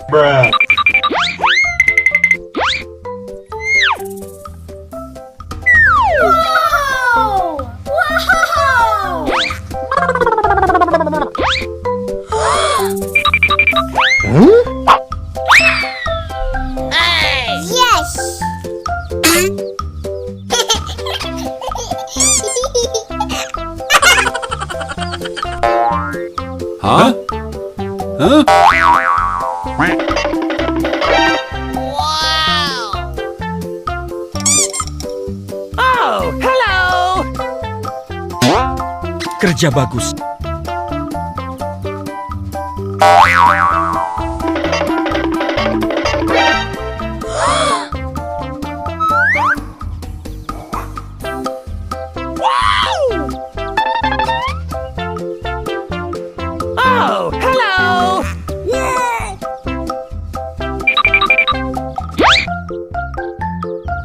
Bruh. Wow! Wow! Yes! Hah? Hah? Oh, hello. Kerja bagus. Oh, hello.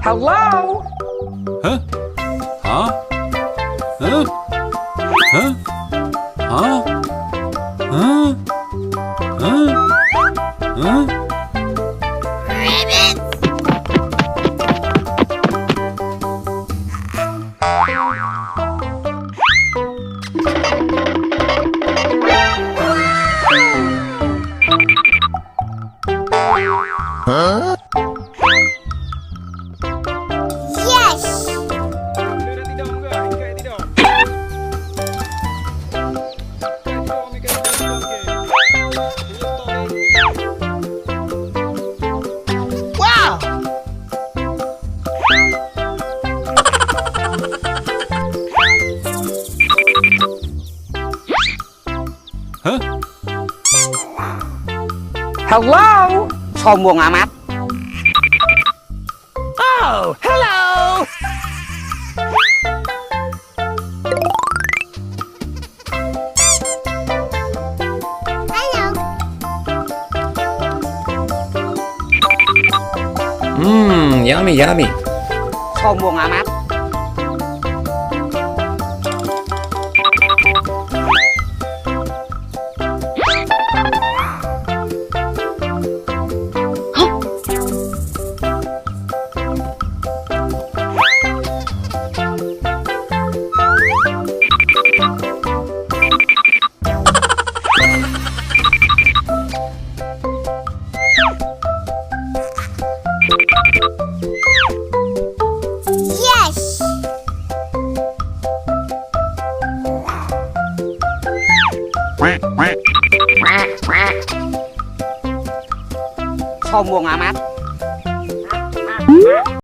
Hello. Hah? Hah? Hah? Hah? Hah? Hah? Hah? Hah? Yes! Wow! Hah? Hello. Sombong amat. Oh, hello. Halo. Yummy, yummy. Sombong amat. Yes! Sombong amat.